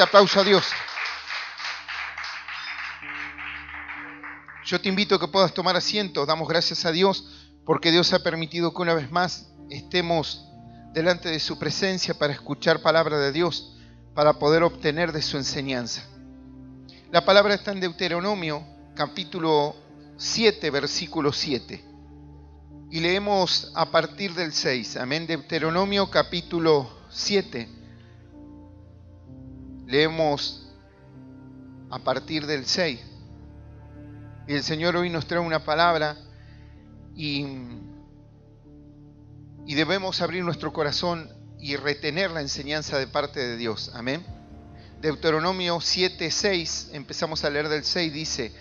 Fuerte aplauso a Dios. Yo te invito a que puedas tomar asiento. Damos gracias a Dios porque Dios ha permitido que una vez más estemos delante de su presencia para escuchar palabra de Dios, para poder obtener de su enseñanza. La palabra está en Deuteronomio, capítulo 7, versículo 7. Y leemos a partir del 6. Amén. Deuteronomio, capítulo 7. Leemos a partir del 6. Y el Señor hoy nos trae una palabra y debemos abrir nuestro corazón y retener la enseñanza de parte de Dios. Amén. Deuteronomio 7:6, empezamos a leer del 6, dice: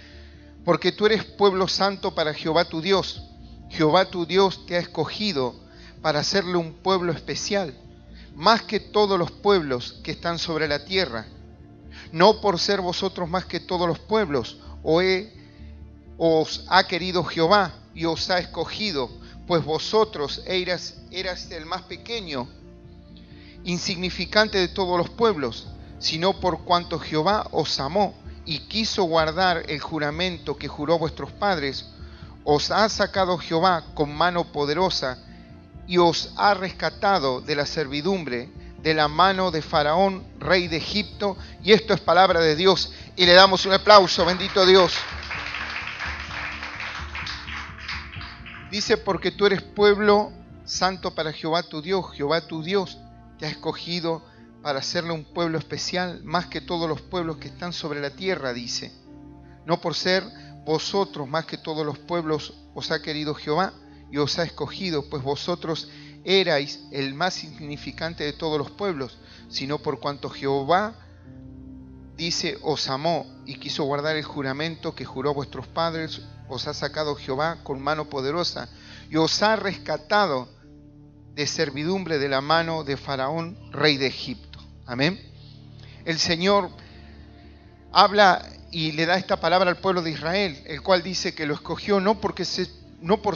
porque tú eres pueblo santo para Jehová tu Dios. Jehová tu Dios te ha escogido para hacerle un pueblo especial, más que todos los pueblos que están sobre la tierra. No por ser vosotros más que todos los pueblos, os ha querido Jehová y os ha escogido, pues vosotros eras el más pequeño, insignificante de todos los pueblos, sino por cuanto Jehová os amó y quiso guardar el juramento que juró vuestros padres, os ha sacado Jehová con mano poderosa y os ha rescatado de la servidumbre, de la mano de Faraón, rey de Egipto. Y esto es palabra de Dios y le damos un aplauso. Bendito Dios. Dice: porque tú eres pueblo santo para Jehová tu Dios. Jehová tu Dios te ha escogido para hacerle un pueblo especial, más que todos los pueblos que están sobre la tierra, dice. No por ser vosotros más que todos los pueblos os ha querido Jehová y os ha escogido, pues vosotros erais el más insignificante de todos los pueblos, sino por cuanto Jehová, dice, os amó y quiso guardar el juramento que juró vuestros padres, os ha sacado Jehová con mano poderosa y os ha rescatado de servidumbre de la mano de Faraón, rey de Egipto. Amén. El Señor habla y le da esta palabra al pueblo de Israel, el cual dice que lo escogió no por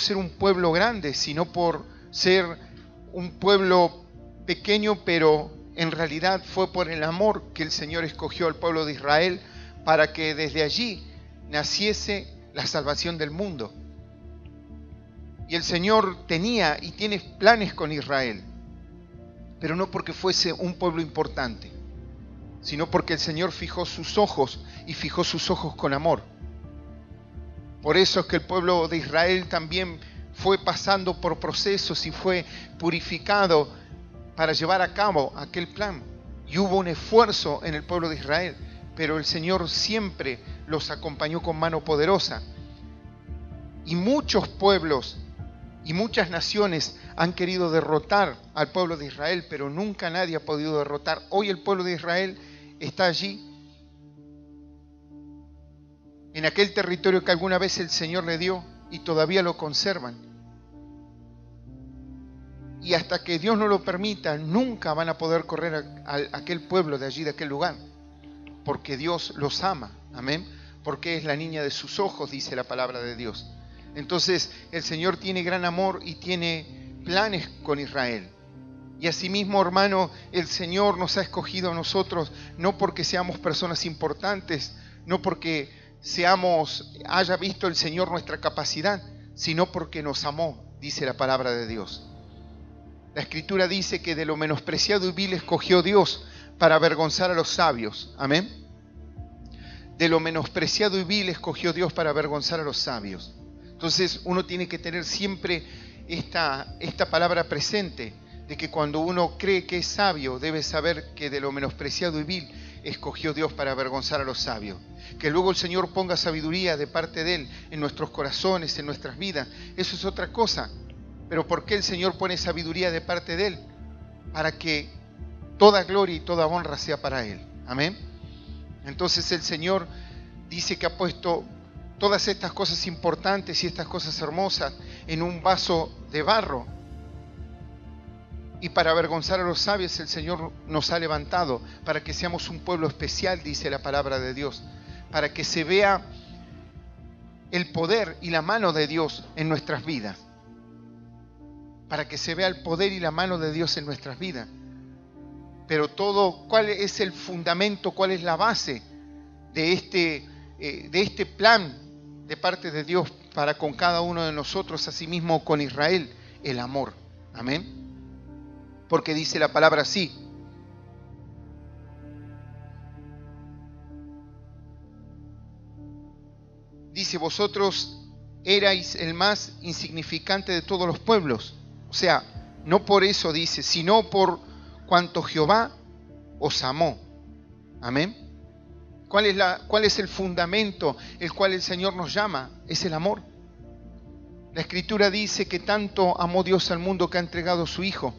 ser un pueblo grande, sino por ser un pueblo pequeño, pero en realidad fue por el amor que el Señor escogió al pueblo de Israel para que desde allí naciese la salvación del mundo. Y el Señor tenía y tiene planes con Israel, pero no porque fuese un pueblo importante, sino porque el Señor fijó sus ojos con amor. Por eso es que el pueblo de Israel también fue pasando por procesos y fue purificado para llevar a cabo aquel plan. Y hubo un esfuerzo en el pueblo de Israel, pero el Señor siempre los acompañó con mano poderosa. Y muchos pueblos y muchas naciones han querido derrotar al pueblo de Israel, pero nunca nadie ha podido derrotar. Hoy el pueblo de Israel está allí, en aquel territorio que alguna vez el Señor le dio, y todavía lo conservan. Y hasta que Dios no lo permita, nunca van a poder correr a aquel pueblo de allí, de aquel lugar, porque Dios los ama. Amén. Porque es la niña de sus ojos, dice la palabra de Dios. Entonces el Señor tiene gran amor y tiene planes con Israel. Y asimismo, hermano, el Señor nos ha escogido a nosotros no porque seamos personas importantes, no porque haya visto el Señor nuestra capacidad, sino porque nos amó, dice la palabra de Dios. La Escritura dice que de lo menospreciado y vil escogió Dios para avergonzar a los sabios. Amén. De lo menospreciado y vil escogió Dios para avergonzar a los sabios. Entonces uno tiene que tener siempre esta palabra presente, de que cuando uno cree que es sabio, debe saber que de lo menospreciado y vil escogió Dios para avergonzar a los sabios. Que luego el Señor ponga sabiduría de parte de Él en nuestros corazones, en nuestras vidas, eso es otra cosa. Pero ¿por qué el Señor pone sabiduría de parte de Él? Para que toda gloria y toda honra sea para Él. Amén. Entonces el Señor dice que ha puesto todas estas cosas importantes y estas cosas hermosas en un vaso de barro. Y para avergonzar a los sabios el Señor nos ha levantado para que seamos un pueblo especial, dice la palabra de Dios, para que se vea el poder y la mano de Dios en nuestras vidas. Para que se vea el poder y la mano de Dios en nuestras vidas. Pero ¿cuál es el fundamento, cuál es la base de este plan de parte de Dios para con cada uno de nosotros, asimismo con Israel? El amor. Amén. Porque dice la palabra así: dice, vosotros erais el más insignificante de todos los pueblos. O sea, no por eso dice, sino por cuanto Jehová os amó. Amén. ¿Cuál es el fundamento el cual el Señor nos llama? Es el amor. La Escritura dice que tanto amó Dios al mundo que ha entregado a su Hijo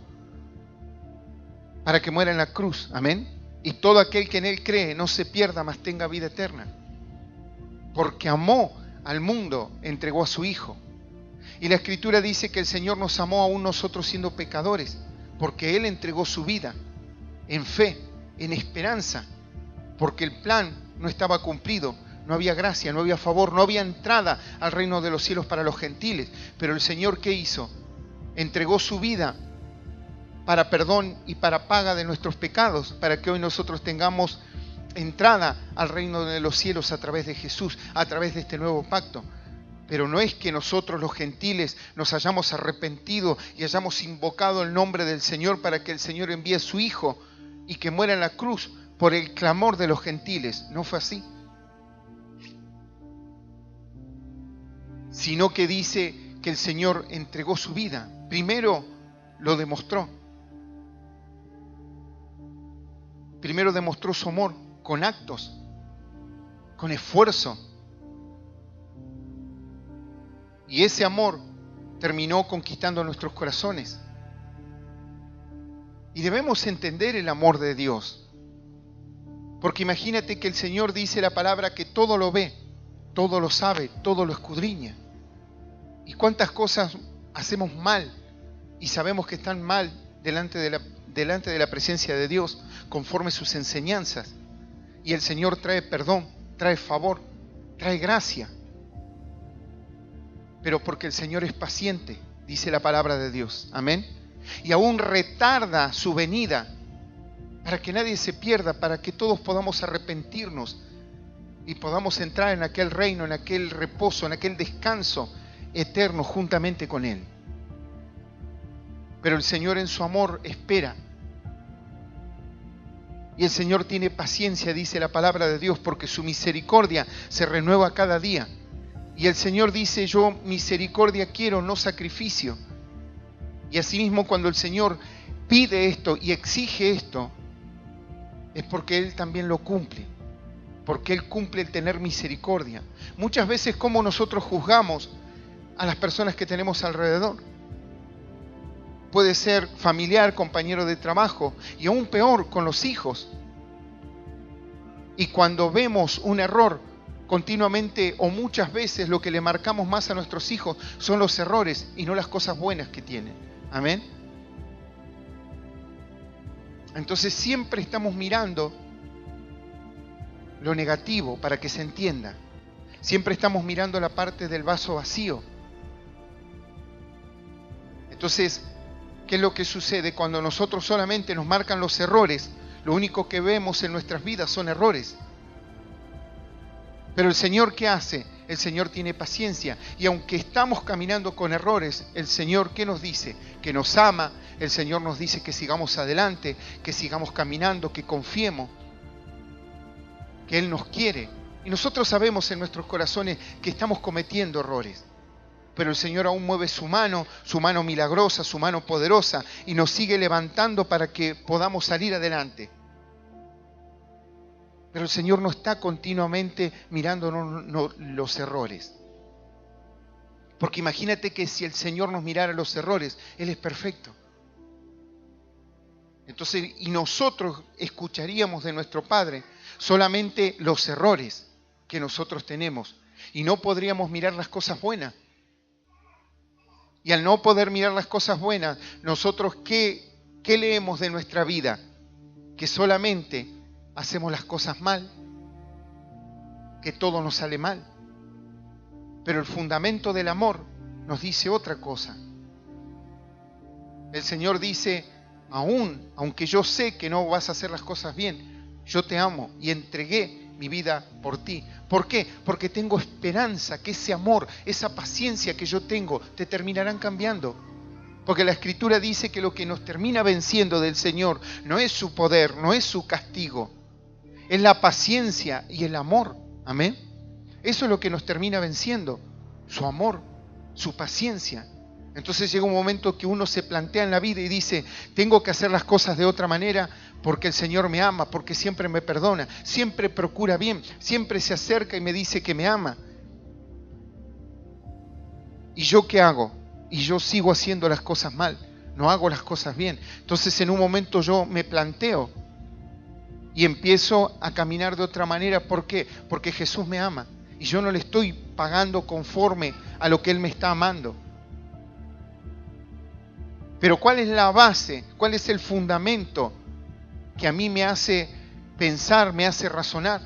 para que muera en la cruz. Amén. Y todo aquel que en Él cree no se pierda, mas tenga vida eterna. Porque amó al mundo, entregó a su Hijo. Y la Escritura dice que el Señor nos amó aún nosotros siendo pecadores, porque Él entregó su vida en fe, en esperanza, porque el plan no estaba cumplido, no había gracia, no había favor, no había entrada al reino de los cielos para los gentiles. Pero el Señor, ¿qué hizo? Entregó su vida para perdón y para paga de nuestros pecados, para que hoy nosotros tengamos entrada al reino de los cielos a través de Jesús, a través de este nuevo pacto. Pero no es que nosotros los gentiles nos hayamos arrepentido y hayamos invocado el nombre del Señor para que el Señor envíe a su Hijo y que muera en la cruz por el clamor de los gentiles. No fue así. Sino que dice que el Señor entregó su vida. Primero lo demostró. Primero demostró su amor con actos, con esfuerzo. Y ese amor terminó conquistando nuestros corazones. Y debemos entender el amor de Dios. Porque imagínate que el Señor dice la palabra que todo lo ve, todo lo sabe, todo lo escudriña. ¿Y cuántas cosas hacemos mal y sabemos que están mal delante de la presencia de Dios, conforme sus enseñanzas? Y el Señor trae perdón, trae favor, trae gracia. Pero porque el Señor es paciente, dice la palabra de Dios. Amén. Y aún retarda su venida para que nadie se pierda, para que todos podamos arrepentirnos y podamos entrar en aquel reino, en aquel reposo, en aquel descanso eterno juntamente con Él. Pero el Señor en su amor espera. Y el Señor tiene paciencia, dice la palabra de Dios, porque su misericordia se renueva cada día. Y el Señor dice, yo misericordia quiero, no sacrificio. Y asimismo cuando el Señor pide esto y exige esto, es porque Él también lo cumple. Porque Él cumple el tener misericordia. Muchas veces como nosotros juzgamos a las personas que tenemos alrededor. Puede ser familiar, compañero de trabajo y aún peor con los hijos. Y cuando vemos un error, continuamente o muchas veces lo que le marcamos más a nuestros hijos son los errores y no las cosas buenas que tienen. Amén. Entonces siempre estamos mirando lo negativo para que se entienda. Siempre estamos mirando la parte del vaso vacío. Entonces, ¿qué es lo que sucede? Cuando nosotros solamente nos marcan los errores, lo único que vemos en nuestras vidas son errores. Pero el Señor, ¿qué hace? El Señor tiene paciencia. Y aunque estamos caminando con errores, el Señor, ¿qué nos dice? Que nos ama. El Señor nos dice que sigamos adelante, que sigamos caminando, que confiemos, que Él nos quiere. Y nosotros sabemos en nuestros corazones que estamos cometiendo errores. Pero el Señor aún mueve su mano milagrosa, su mano poderosa, y nos sigue levantando para que podamos salir adelante. Pero el Señor no está continuamente mirando los errores. Porque imagínate que si el Señor nos mirara los errores, Él es perfecto. Entonces, y nosotros escucharíamos de nuestro Padre solamente los errores que nosotros tenemos. Y no podríamos mirar las cosas buenas. Y al no poder mirar las cosas buenas, nosotros ¿qué leemos de nuestra vida? Que solamente hacemos las cosas mal, que todo nos sale mal. Pero el fundamento del amor nos dice otra cosa. El Señor dice aunque yo sé que no vas a hacer las cosas bien, yo te amo y entregué mi vida por ti. ¿Por qué? Porque tengo esperanza que ese amor, esa paciencia que yo tengo, te terminarán cambiando. Porque la Escritura dice que lo que nos termina venciendo del Señor no es su poder, no es su castigo, es la paciencia y el amor. Amén. Eso es lo que nos termina venciendo, su amor, su paciencia. Entonces llega un momento que uno se plantea en la vida y dice, tengo que hacer las cosas de otra manera porque el Señor me ama, porque siempre me perdona, siempre procura bien, siempre se acerca y me dice que me ama. ¿Y yo qué hago? Y yo sigo haciendo las cosas mal, no hago las cosas bien. Entonces en un momento yo me planteo y empiezo a caminar de otra manera. ¿Por qué? Porque Jesús me ama y yo no le estoy pagando conforme a lo que Él me está amando. Pero ¿cuál es la base? ¿Cuál es el fundamento que a mí me hace pensar, me hace razonar,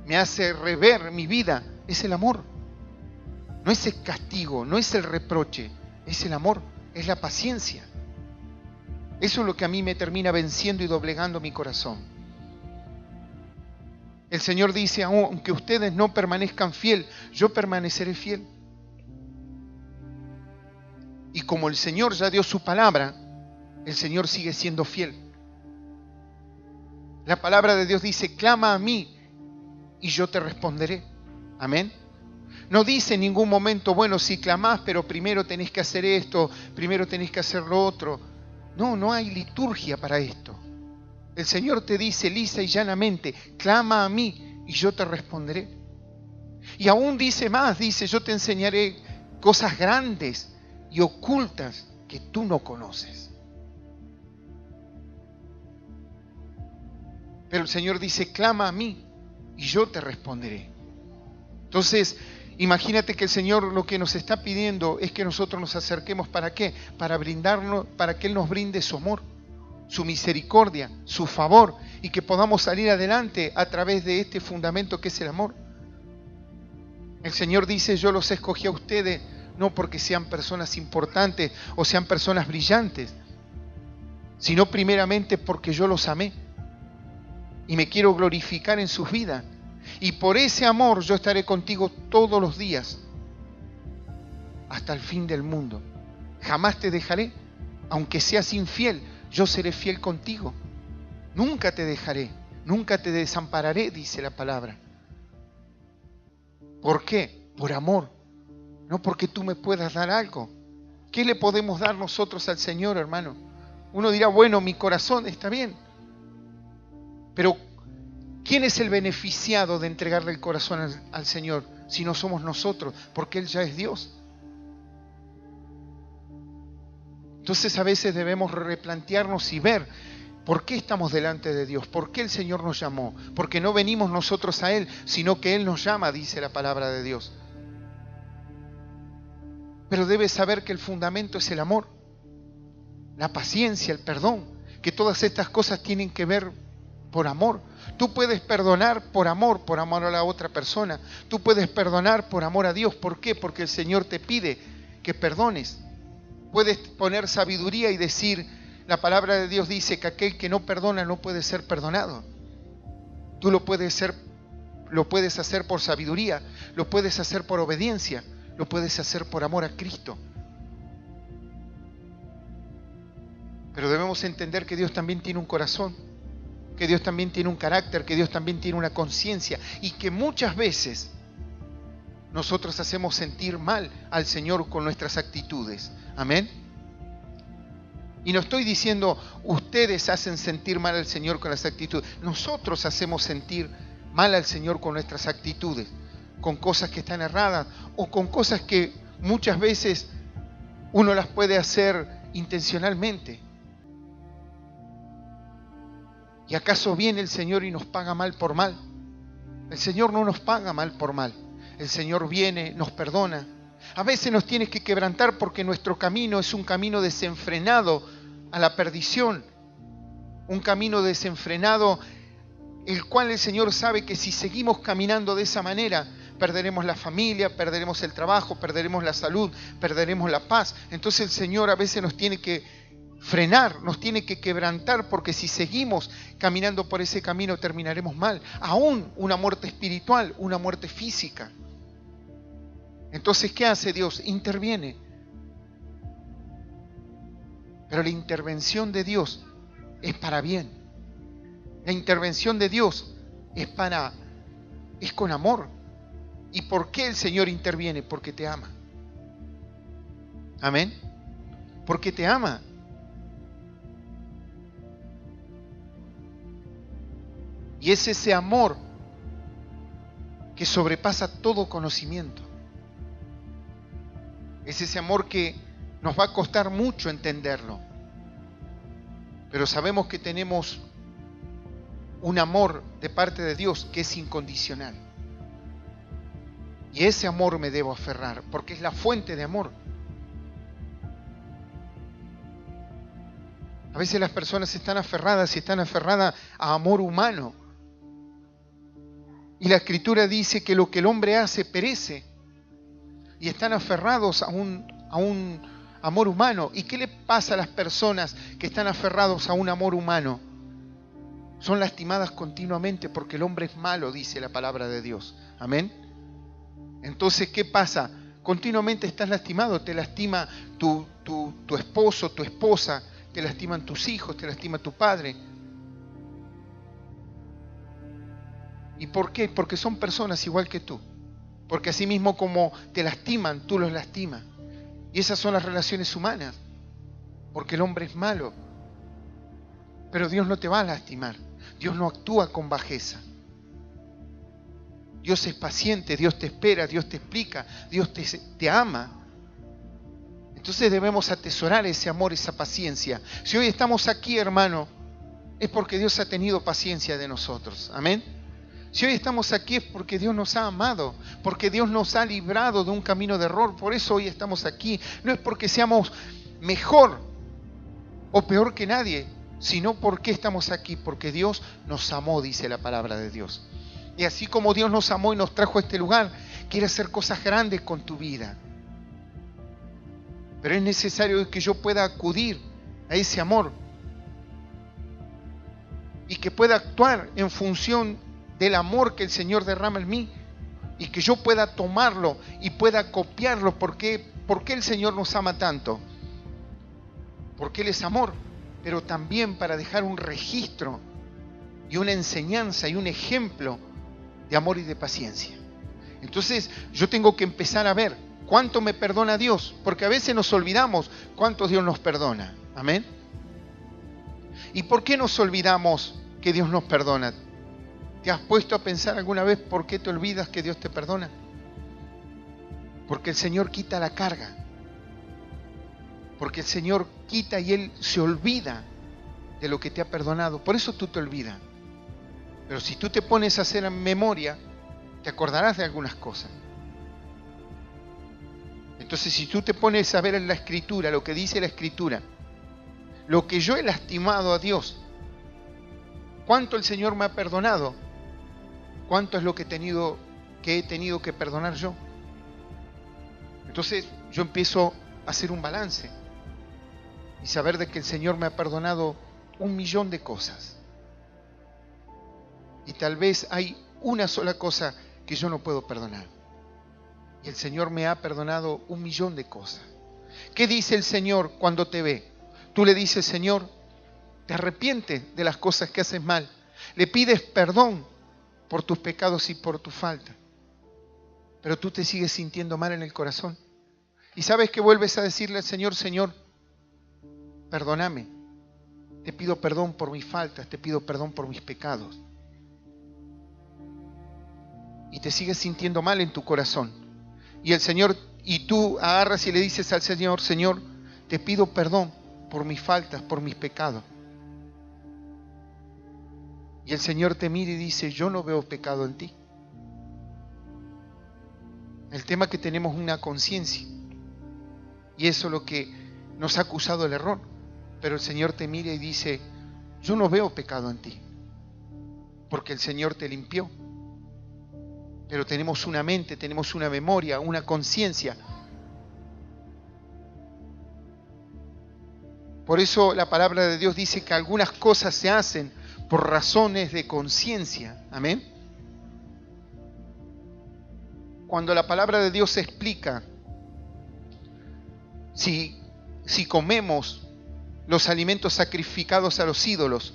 me hace rever mi vida? Es el amor. No es el castigo, no es el reproche, es el amor, es la paciencia. Eso es lo que a mí me termina venciendo y doblegando mi corazón. El Señor dice, aunque ustedes no permanezcan fiel, yo permaneceré fiel. Y como el Señor ya dio su palabra, el Señor sigue siendo fiel. La palabra de Dios dice, clama a mí y yo te responderé. Amén. No dice en ningún momento, bueno, si clamás, pero primero tenés que hacer esto, primero tenés que hacer lo otro. No, no hay liturgia para esto. El Señor te dice lisa y llanamente, clama a mí y yo te responderé. Y aún dice más, dice, yo te enseñaré cosas grandes y ocultas que tú no conoces. Pero el Señor dice, clama a mí y yo te responderé. Entonces, imagínate que el Señor lo que nos está pidiendo es que nosotros nos acerquemos. ¿Para qué? Para brindarnos, para que Él nos brinde su amor, su misericordia, su favor, y que podamos salir adelante a través de este fundamento que es el amor. El Señor dice, yo los escogí a ustedes no porque sean personas importantes o sean personas brillantes, sino primeramente porque yo los amé y me quiero glorificar en sus vidas. Y por ese amor yo estaré contigo todos los días, hasta el fin del mundo. Jamás te dejaré, aunque seas infiel, yo seré fiel contigo. Nunca te dejaré, nunca te desampararé, dice la palabra. ¿Por qué? Por amor, no porque tú me puedas dar algo. ¿Qué le podemos dar nosotros al Señor, hermano? Uno dirá, bueno, mi corazón está bien, pero ¿quién es el beneficiado de entregarle el corazón al Señor si no somos nosotros? Porque Él ya es Dios. Entonces a veces debemos replantearnos y ver por qué estamos delante de Dios, por qué el Señor nos llamó, porque no venimos nosotros a Él, sino que Él nos llama, dice la palabra de Dios. Pero debes saber que el fundamento es el amor, la paciencia, el perdón, que todas estas cosas tienen que ver por amor. Tú puedes perdonar por amor a la otra persona. Tú puedes perdonar por amor a Dios. ¿Por qué? Porque el Señor te pide que perdones. Puedes poner sabiduría y decir, la palabra de Dios dice que aquel que no perdona no puede ser perdonado. Tú lo puedes hacer por sabiduría, lo puedes hacer por obediencia, lo puedes hacer por amor a Cristo. Pero debemos entender que Dios también tiene un corazón, que Dios también tiene un carácter, que Dios también tiene una conciencia, y que muchas veces nosotros hacemos sentir mal al Señor con nuestras actitudes. Amén. Y no estoy diciendo ustedes hacen sentir mal al Señor con las actitudes. Nosotros hacemos sentir mal al Señor con nuestras actitudes, con cosas que están erradas o con cosas que muchas veces uno las puede hacer intencionalmente. ¿Y acaso viene el Señor y nos paga mal por mal? El Señor no nos paga mal por mal. El Señor viene, nos perdona. A veces nos tiene que quebrantar porque nuestro camino es un camino desenfrenado a la perdición. Un camino desenfrenado, el cual el Señor sabe que si seguimos caminando de esa manera, perderemos la familia, perderemos el trabajo, perderemos la salud, perderemos la paz. Entonces el Señor a veces nos tiene que frenar, nos tiene que quebrantar, porque si seguimos caminando por ese camino terminaremos mal. Aún una muerte espiritual, una muerte física. Entonces, ¿qué hace Dios? Interviene. Pero la intervención de Dios es para bien. La intervención de Dios es con amor. ¿Y por qué el Señor interviene? Porque te ama. Amén. Porque te ama. Y es ese amor que sobrepasa todo conocimiento. Es ese amor que nos va a costar mucho entenderlo. Pero sabemos que tenemos un amor de parte de Dios que es incondicional. Y ese amor me debo aferrar, porque es la fuente de amor. A veces las personas están aferradas a amor humano. Y la Escritura dice que lo que el hombre hace perece. Y están aferrados a un amor humano. ¿Y qué le pasa a las personas que están aferrados a un amor humano? Son lastimadas continuamente porque el hombre es malo, dice la palabra de Dios. Amén. Entonces, ¿qué pasa? Continuamente estás lastimado. Te lastima tu esposo, tu esposa. Te lastiman tus hijos, te lastima tu padre. ¿Y por qué? Porque son personas igual que tú. Porque así mismo como te lastiman, tú los lastimas. Y esas son las relaciones humanas. Porque el hombre es malo. Pero Dios no te va a lastimar. Dios no actúa con bajeza. Dios es paciente, Dios te espera, Dios te explica, Dios te ama. Entonces debemos atesorar ese amor, esa paciencia. Si hoy estamos aquí, hermano, es porque Dios ha tenido paciencia de nosotros. Amén. Si hoy estamos aquí es porque Dios nos ha amado, porque Dios nos ha librado de un camino de error. Por eso hoy estamos aquí. No es porque seamos mejor o peor que nadie, sino porque estamos aquí, porque Dios nos amó, dice la palabra de Dios. Y así como Dios nos amó y nos trajo a este lugar, quiere hacer cosas grandes con tu vida. Pero es necesario que yo pueda acudir a ese amor y que pueda actuar en función del amor que el Señor derrama en mí y que yo pueda tomarlo y pueda copiarlo. ¿Por qué el Señor nos ama tanto? Porque Él es amor, pero también para dejar un registro y una enseñanza y un ejemplo de amor y de paciencia. Entonces yo tengo que empezar a ver cuánto me perdona Dios, porque a veces nos olvidamos cuánto Dios nos perdona. Amén. ¿Y por qué nos olvidamos que Dios nos perdona? ¿Te has puesto a pensar alguna vez por qué te olvidas que Dios te perdona? Porque el Señor quita la carga. Porque el Señor quita y Él se olvida de lo que te ha perdonado. Por eso tú te olvidas. Pero si tú te pones a hacer en memoria, te acordarás de algunas cosas. Entonces, si tú te pones a ver en la Escritura, lo que dice la Escritura, lo que yo he lastimado a Dios, cuánto el Señor me ha perdonado, cuánto es lo que he tenido que perdonar yo. Entonces, yo empiezo a hacer un balance y saber de que el Señor me ha perdonado 1.000.000 de cosas. Y tal vez hay una sola cosa que yo no puedo perdonar. Y el Señor me ha perdonado 1.000.000 de cosas. ¿Qué dice el Señor cuando te ve? Tú le dices, Señor, te arrepientes de las cosas que haces mal. Le pides perdón por tus pecados y por tu falta. Pero tú te sigues sintiendo mal en el corazón. Y sabes que vuelves a decirle al Señor, Señor, perdóname. Te pido perdón por mis faltas, te pido perdón por mis pecados. Y te sigues sintiendo mal en tu corazón. Y el Señor, y tú agarras y le dices al Señor, Señor, te pido perdón por mis faltas, por mis pecados. Y el Señor te mira y dice, yo no veo pecado en ti. El tema es que tenemos una conciencia. Y eso es lo que nos ha acusado el error. Pero el Señor te mira y dice, yo no veo pecado en ti. Porque el Señor te limpió. Pero tenemos una mente, tenemos una memoria, una conciencia. Por eso la palabra de Dios dice que algunas cosas se hacen por razones de conciencia. Amén. Cuando la palabra de Dios explica, si comemos los alimentos sacrificados a los ídolos,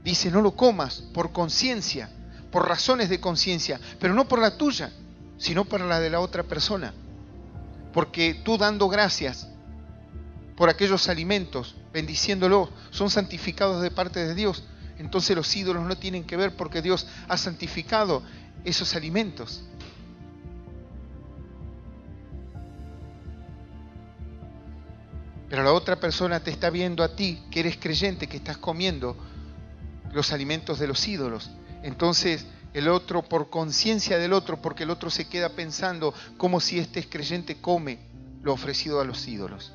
dice no lo comas por conciencia, por razones de conciencia, pero no por la tuya, sino por la de la otra persona. Porque tú dando gracias por aquellos alimentos, bendiciéndolos, son santificados de parte de Dios. Entonces los ídolos no tienen que ver porque Dios ha santificado esos alimentos. Pero la otra persona te está viendo a ti, que eres creyente, que estás comiendo los alimentos de los ídolos. Entonces el otro, por conciencia del otro, porque el otro se queda pensando como si este es creyente, come lo ofrecido a los ídolos.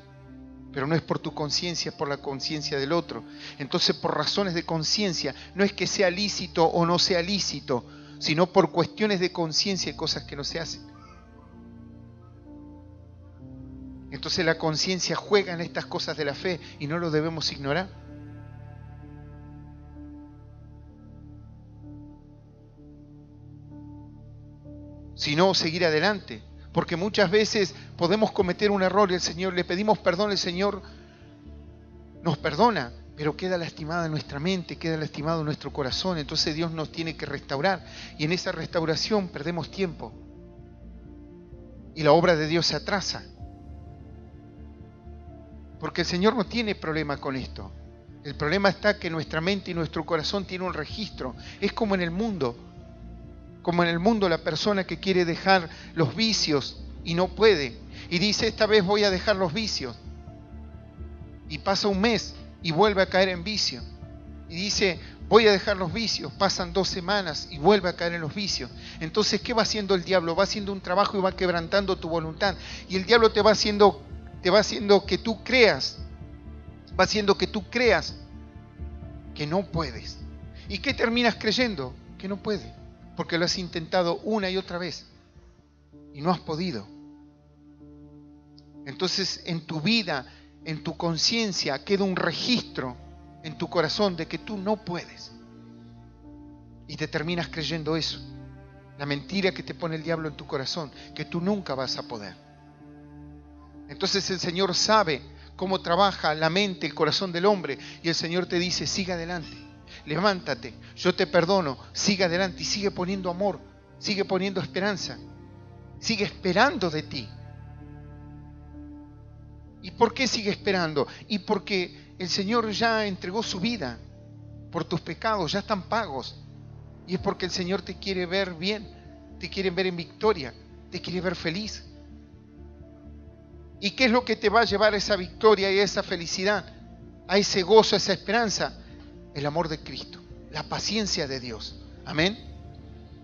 Pero no es por tu conciencia, es por la conciencia del otro. Entonces, por razones de conciencia, no es que sea lícito o no sea lícito, sino por cuestiones de conciencia y cosas que no se hacen. Entonces la conciencia juega en estas cosas de la fe y no lo debemos ignorar. Sino seguir adelante. Porque muchas veces podemos cometer un error y el Señor, le pedimos perdón, el Señor nos perdona, pero queda lastimada nuestra mente, queda lastimado nuestro corazón. Entonces Dios nos tiene que restaurar y en esa restauración perdemos tiempo. Y la obra de Dios se atrasa. Porque el Señor no tiene problema con esto. El problema está que nuestra mente y nuestro corazón tienen un registro. Es como en el mundo. Como en el mundo la persona que quiere dejar los vicios y no puede. Y dice, esta vez voy a dejar los vicios. Y pasa un mes y vuelve a caer en vicio. Y dice, voy a dejar los vicios. Pasan 2 semanas y vuelve a caer en los vicios. Entonces, ¿qué va haciendo el diablo? Va haciendo un trabajo y va quebrantando tu voluntad. Y el diablo te va haciendo que tú creas. Va haciendo que tú creas que no puedes. ¿Y qué terminas creyendo? Que no puedes. Porque lo has intentado una y otra vez y no has podido. Entonces en tu vida, en tu conciencia, queda un registro en tu corazón de que tú no puedes. Y te terminas creyendo eso. La mentira que te pone el diablo en tu corazón, que tú nunca vas a poder. Entonces el Señor sabe cómo trabaja la mente, el corazón del hombre, y el Señor te dice, siga adelante. Levántate, yo te perdono, sigue adelante y sigue poniendo amor, sigue poniendo esperanza, sigue esperando de ti. ¿Y por qué sigue esperando? Y porque el Señor ya entregó su vida por tus pecados, ya están pagos. Y es porque el Señor te quiere ver bien, te quiere ver en victoria, te quiere ver feliz. ¿Y qué es lo que te va a llevar a esa victoria y a esa felicidad, a ese gozo, a esa esperanza? El amor de Cristo, la paciencia de Dios. Amén.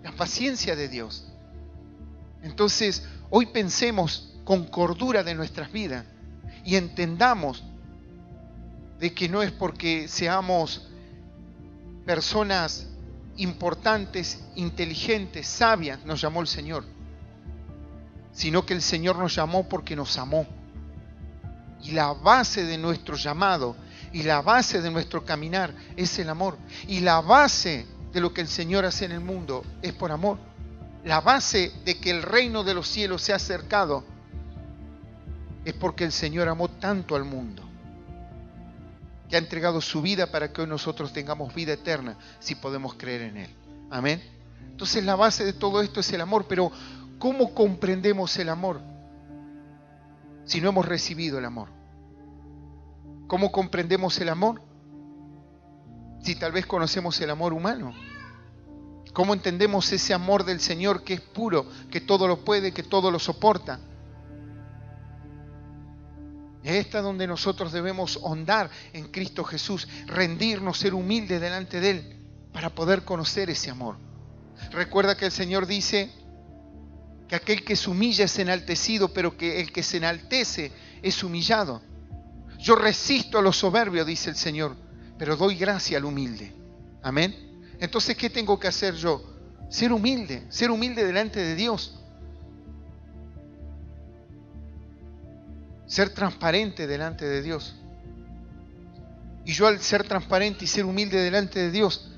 La paciencia de Dios. Entonces, hoy pensemos con cordura de nuestras vidas y entendamos de que no es porque seamos personas importantes, inteligentes, sabias, nos llamó el Señor, sino que el Señor nos llamó porque nos amó. Y la base de nuestro llamado y la base de nuestro caminar es el amor. Y la base de lo que el Señor hace en el mundo es por amor. La base de que el reino de los cielos se ha acercado es porque el Señor amó tanto al mundo, que ha entregado su vida para que hoy nosotros tengamos vida eterna si podemos creer en Él. Amén. Entonces la base de todo esto es el amor. Pero ¿cómo comprendemos el amor si no hemos recibido el amor? ¿Cómo comprendemos el amor si tal vez conocemos el amor humano? ¿Cómo entendemos ese amor del Señor que es puro, que todo lo puede, que todo lo soporta? Esta es donde nosotros debemos hondar en Cristo Jesús, rendirnos, ser humildes delante de Él para poder conocer ese amor. Recuerda que el Señor dice que aquel que se humilla es enaltecido, pero que el que se enaltece es humillado. Yo resisto a los soberbios, dice el Señor, pero doy gracia al humilde. Amén. Entonces, ¿qué tengo que hacer yo? Ser humilde delante de Dios. Ser transparente delante de Dios. Y yo, al ser transparente y ser humilde delante de Dios,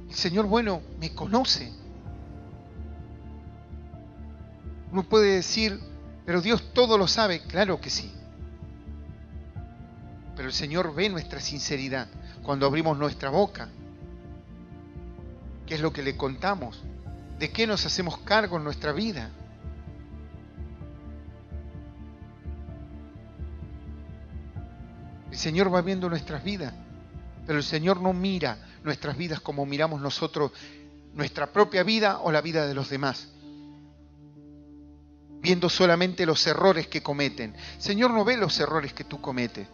el Señor, bueno, me conoce. Uno puede decir, pero Dios todo lo sabe. Claro que sí. Pero el Señor ve nuestra sinceridad cuando abrimos nuestra boca. ¿Qué es lo que le contamos? ¿De qué nos hacemos cargo en nuestra vida? El Señor va viendo nuestras vidas, pero el Señor no mira nuestras vidas como miramos nosotros nuestra propia vida o la vida de los demás, viendo solamente los errores que cometen. El Señor no ve los errores que tú cometes.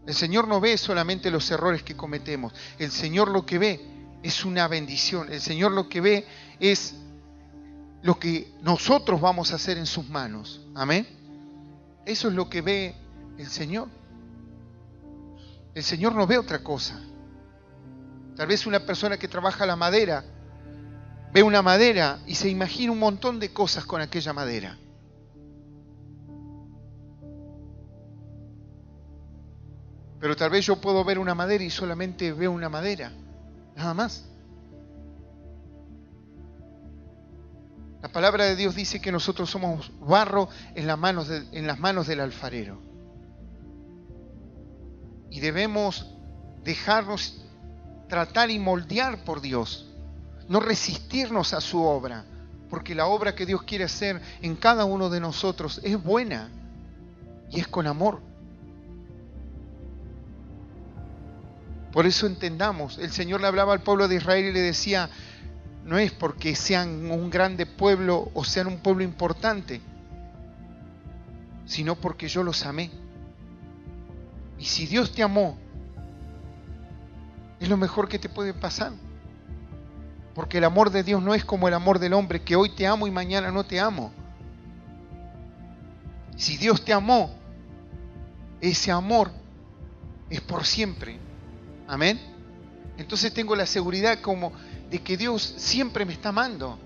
El Señor no ve solamente los errores que cometemos. El Señor lo que ve es una bendición. El Señor lo que ve es lo que nosotros vamos a hacer en sus manos. Amén. Eso es lo que ve el Señor. El Señor no ve otra cosa. Tal vez una persona que trabaja la madera ve una madera y se imagina un montón de cosas con aquella madera. Pero tal vez yo puedo ver una madera y solamente veo una madera, nada más. La palabra de Dios dice que nosotros somos barro en las manos del alfarero. Y debemos dejarnos tratar y moldear por Dios, no resistirnos a su obra, porque la obra que Dios quiere hacer en cada uno de nosotros es buena y es con amor. Por eso entendamos, el Señor le hablaba al pueblo de Israel y le decía, no es porque sean un grande pueblo o sean un pueblo importante, sino porque yo los amé. Y si Dios te amó, es lo mejor que te puede pasar. Porque el amor de Dios no es como el amor del hombre, que hoy te amo y mañana no te amo. Si Dios te amó, ese amor es por siempre. Amén. Entonces tengo la seguridad como de que Dios siempre me está amando.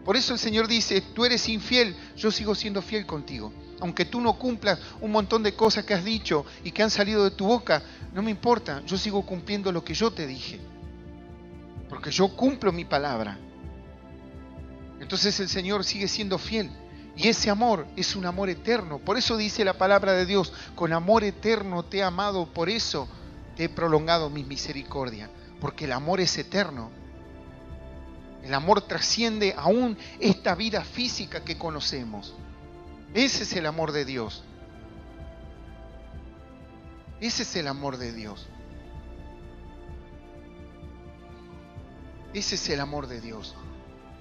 Por eso el Señor dice, tú eres infiel, yo sigo siendo fiel contigo. Aunque tú no cumplas un montón de cosas que has dicho y que han salido de tu boca, no me importa, yo sigo cumpliendo lo que yo te dije. Porque yo cumplo mi palabra. Entonces el Señor sigue siendo fiel. Y ese amor es un amor eterno. Por eso dice la palabra de Dios, con amor eterno te he amado, por eso te he prolongado mi misericordia. Porque el amor es eterno. El amor trasciende aún esta vida física que conocemos. Ese es el amor de Dios. Ese es el amor de Dios. Ese es el amor de Dios.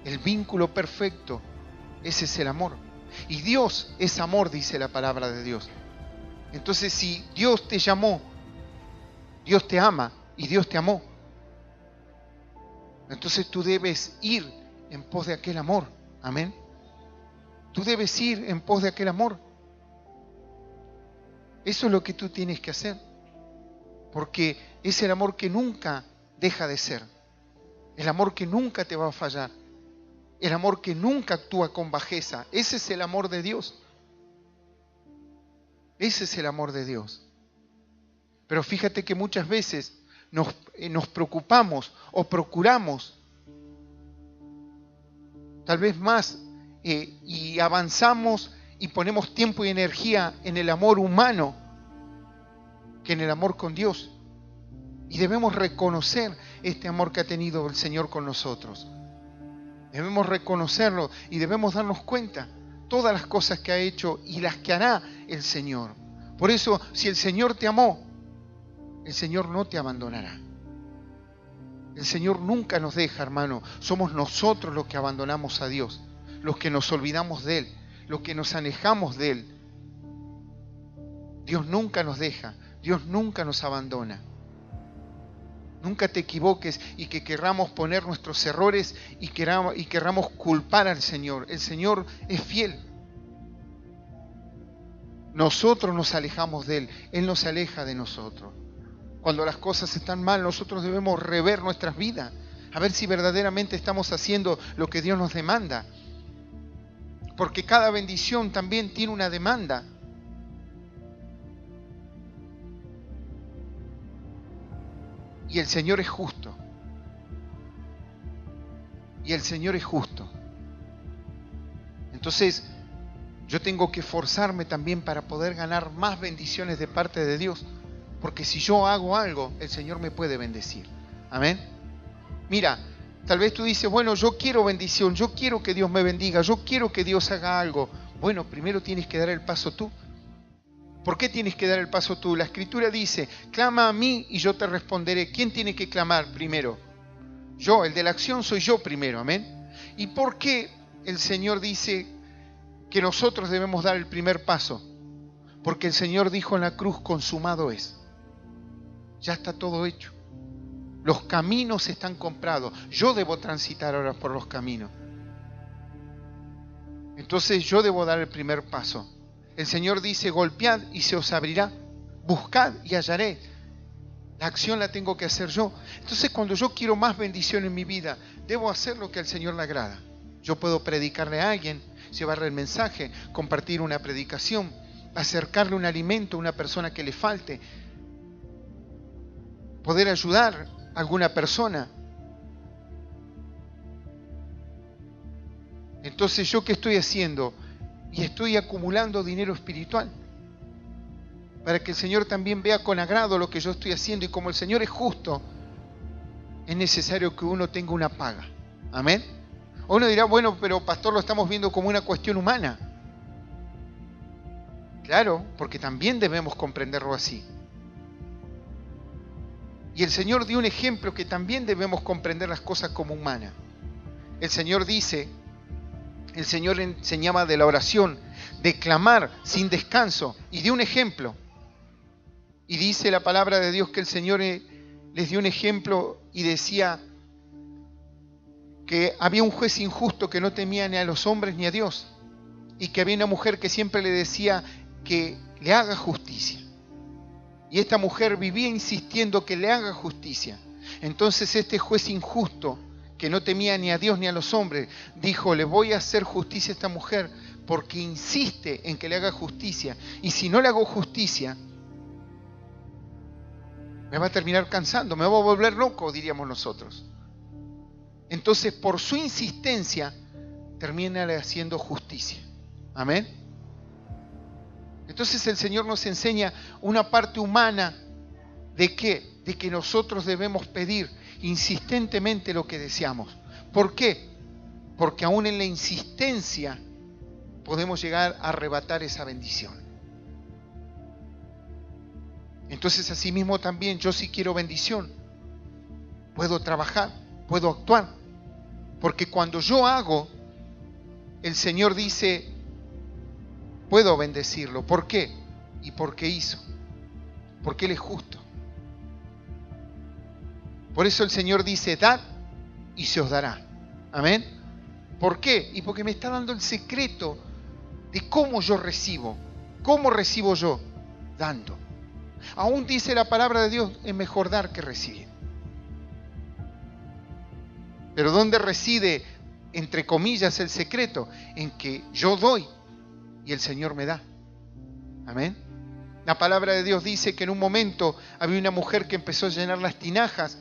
El vínculo perfecto. Ese es el amor. Y Dios es amor, dice la palabra de Dios. Entonces, si Dios te llamó, Dios te ama y Dios te amó, entonces tú debes ir en pos de aquel amor. Amén. Tú debes ir en pos de aquel amor. Eso es lo que tú tienes que hacer. Porque es el amor que nunca deja de ser. El amor que nunca te va a fallar. El amor que nunca actúa con bajeza. Ese es el amor de Dios. Ese es el amor de Dios. Pero fíjate que muchas veces nos preocupamos o procuramos tal vez más y avanzamos y ponemos tiempo y energía en el amor humano que en el amor con Dios. Y debemos reconocer este amor que ha tenido el Señor con nosotros. Debemos reconocerlo y debemos darnos cuenta todas las cosas que ha hecho y las que hará el Señor. Por eso, si el Señor te amó, el Señor no te abandonará. El Señor nunca nos deja, hermano. Somos nosotros los que abandonamos a Dios, los que nos olvidamos de Él, los que nos alejamos de Él. Dios nunca nos deja, Dios nunca nos abandona. Nunca te equivoques y que querramos poner nuestros errores y querramos culpar al Señor. El Señor es fiel. Nosotros nos alejamos de Él, Él nos aleja de nosotros. Cuando las cosas están mal, nosotros debemos rever nuestras vidas, a ver si verdaderamente estamos haciendo lo que Dios nos demanda. Porque cada bendición también tiene una demanda. Y el Señor es justo. Y el Señor es justo. Entonces, yo tengo que esforzarme también para poder ganar más bendiciones de parte de Dios. Porque si yo hago algo, el Señor me puede bendecir. Amén. Mira, tal vez tú dices, bueno, yo quiero bendición, yo quiero que Dios me bendiga, yo quiero que Dios haga algo. Bueno, primero tienes que dar el paso tú. ¿Por qué tienes que dar el paso tú? La Escritura dice, clama a mí y yo te responderé. ¿Quién tiene que clamar primero? Yo, el de la acción soy yo primero, amén. ¿Y por qué el Señor dice que nosotros debemos dar el primer paso? Porque el Señor dijo en la cruz, consumado es. Ya está todo hecho. Los caminos están comprados. Yo debo transitar ahora por los caminos. Entonces yo debo dar el primer paso. El Señor dice, golpead y se os abrirá. Buscad y hallaré. La acción la tengo que hacer yo. Entonces cuando yo quiero más bendición en mi vida, debo hacer lo que al Señor le agrada. Yo puedo predicarle a alguien, llevarle el mensaje, compartir una predicación, acercarle un alimento a una persona que le falte, poder ayudar a alguna persona. Entonces, ¿yo qué estoy haciendo? Y estoy acumulando dinero espiritual para que el Señor también vea con agrado lo que yo estoy haciendo. Y como el Señor es justo, es necesario que uno tenga una paga. Amén. O uno dirá, bueno, pero pastor, lo estamos viendo como una cuestión humana. Claro, porque también debemos comprenderlo así. Y el Señor dio un ejemplo que también debemos comprender las cosas como humanas. El Señor enseñaba de la oración, de clamar sin descanso, y dio un ejemplo. Y dice la palabra de Dios que el Señor les dio un ejemplo y decía que había un juez injusto que no temía ni a los hombres ni a Dios, y que había una mujer que siempre le decía que le haga justicia. Y esta mujer vivía insistiendo que le haga justicia. Entonces este juez injusto, que no temía ni a Dios ni a los hombres, dijo, le voy a hacer justicia a esta mujer porque insiste en que le haga justicia. Y si no le hago justicia, me va a terminar cansando, me va a volver loco, diríamos nosotros. Entonces, por su insistencia, termina haciendo justicia. Amén. Entonces el Señor nos enseña una parte humana de ¿qué? De que nosotros debemos pedir insistentemente lo que deseamos. ¿Por qué? Porque aún en la insistencia podemos llegar a arrebatar esa bendición. Entonces asimismo también yo si quiero bendición, puedo trabajar, puedo actuar. Porque cuando yo hago, el Señor dice, puedo bendecirlo. ¿Por qué? ¿Y por qué hizo? Porque Él es justo. Por eso el Señor dice, dad y se os dará. Amén. ¿Por qué? Y porque me está dando el secreto de cómo yo recibo. ¿Cómo recibo yo? Dando. Aún dice la palabra de Dios, es mejor dar que recibir. Pero ¿dónde reside, entre comillas, el secreto? En que yo doy y el Señor me da. Amén. La palabra de Dios dice que en un momento había una mujer que empezó a llenar las tinajas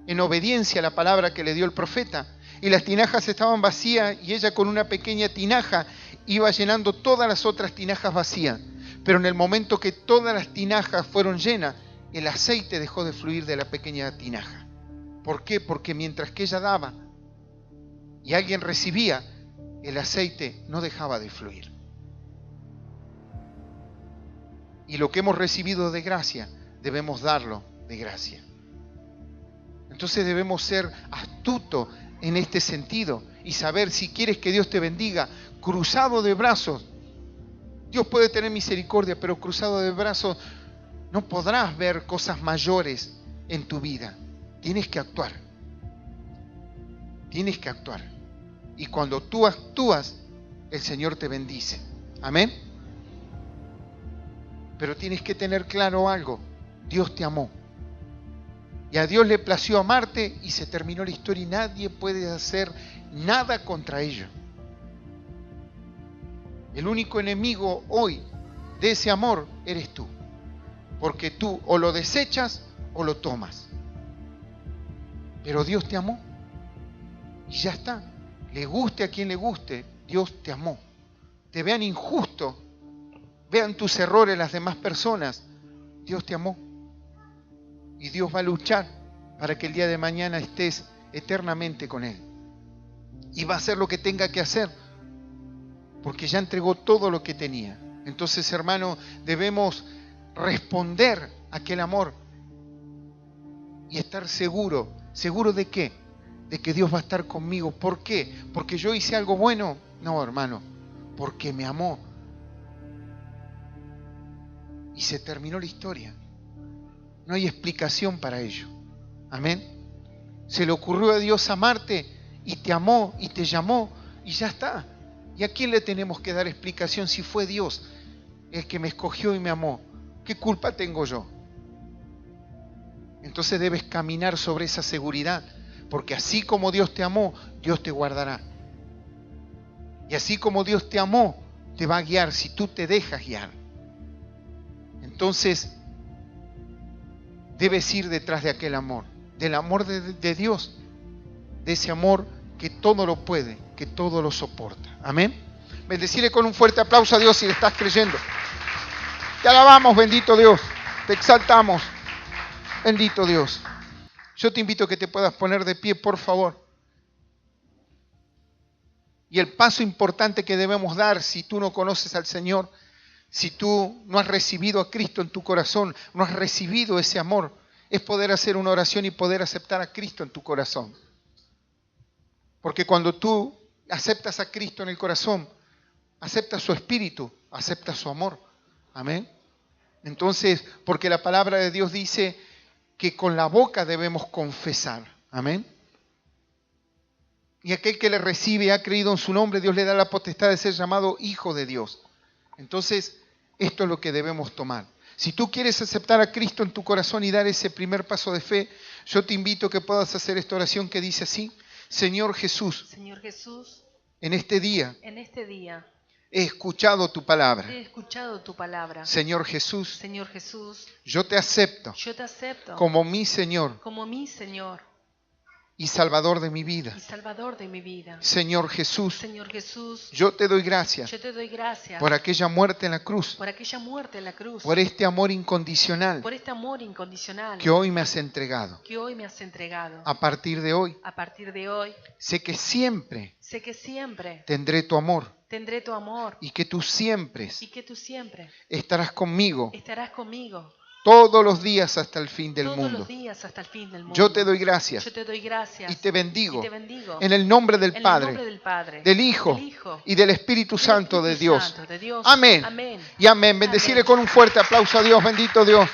en obediencia a la palabra que le dio el profeta. Y las tinajas estaban vacías y ella con una pequeña tinaja iba llenando todas las otras tinajas vacías. Pero en el momento que todas las tinajas fueron llenas, el aceite dejó de fluir de la pequeña tinaja. ¿Por qué? Porque mientras que ella daba y alguien recibía, el aceite no dejaba de fluir. Y lo que hemos recibido de gracia, debemos darlo de gracia. Entonces debemos ser astutos en este sentido y saber si quieres que Dios te bendiga, cruzado de brazos. Dios puede tener misericordia, pero cruzado de brazos no podrás ver cosas mayores en tu vida. Tienes que actuar. Tienes que actuar. Y cuando tú actúas, el Señor te bendice. Amén. Pero tienes que tener claro algo. Dios te amó. Y a Dios le plació amarte y se terminó la historia y nadie puede hacer nada contra ello. El único enemigo hoy de ese amor eres tú. Porque tú o lo desechas o lo tomas. Pero Dios te amó. Y ya está. Le guste a quien le guste, Dios te amó. Te vean injusto, vean tus errores las demás personas, Dios te amó. Y Dios va a luchar para que el día de mañana estés eternamente con Él. Y va a hacer lo que tenga que hacer, porque ya entregó todo lo que tenía. Entonces, hermano, debemos responder a aquel amor y estar seguro. ¿Seguro de qué? De que Dios va a estar conmigo. ¿Por qué? ¿Porque yo hice algo bueno? No, hermano, porque me amó. Y se terminó la historia. No hay explicación para ello. Amén. Se le ocurrió a Dios amarte y te amó y te llamó y ya está. ¿Y a quién le tenemos que dar explicación si fue Dios el que me escogió y me amó? ¿Qué culpa tengo yo? Entonces debes caminar sobre esa seguridad, porque así como Dios te amó, Dios te guardará. Y así como Dios te amó, te va a guiar si tú te dejas guiar. Entonces, debes ir detrás de aquel amor, del amor de Dios, de ese amor que todo lo puede, que todo lo soporta. Amén. Bendecirle con un fuerte aplauso a Dios si le estás creyendo. Te alabamos, bendito Dios. Te exaltamos, bendito Dios. Yo te invito a que te puedas poner de pie, por favor. Y el paso importante que debemos dar si tú no conoces al Señor, si tú no has recibido a Cristo en tu corazón, no has recibido ese amor, es poder hacer una oración y poder aceptar a Cristo en tu corazón. Porque cuando tú aceptas a Cristo en el corazón, aceptas su espíritu, aceptas su amor. Amén. Entonces, porque la palabra de Dios dice que con la boca debemos confesar. Amén. Y aquel que le recibe y ha creído en su nombre, Dios le da la potestad de ser llamado hijo de Dios. Entonces, esto es lo que debemos tomar. Si tú quieres aceptar a Cristo en tu corazón y dar ese primer paso de fe, yo te invito a que puedas hacer esta oración que dice así: Señor Jesús, en este día he escuchado tu palabra. Señor Jesús, yo te acepto como mi Señor y Salvador de mi vida. Señor Jesús, yo te doy gracias por aquella muerte en la cruz, por este amor incondicional que hoy me has entregado. A partir de hoy, sé que siempre tendré tu amor y que tú siempre estarás conmigo todos los días hasta el fin del mundo. Yo te doy gracias y te bendigo en el nombre del Padre, del Hijo y del Espíritu Santo de Dios. Amén y amén. Bendecirle con un fuerte aplauso a Dios, bendito Dios.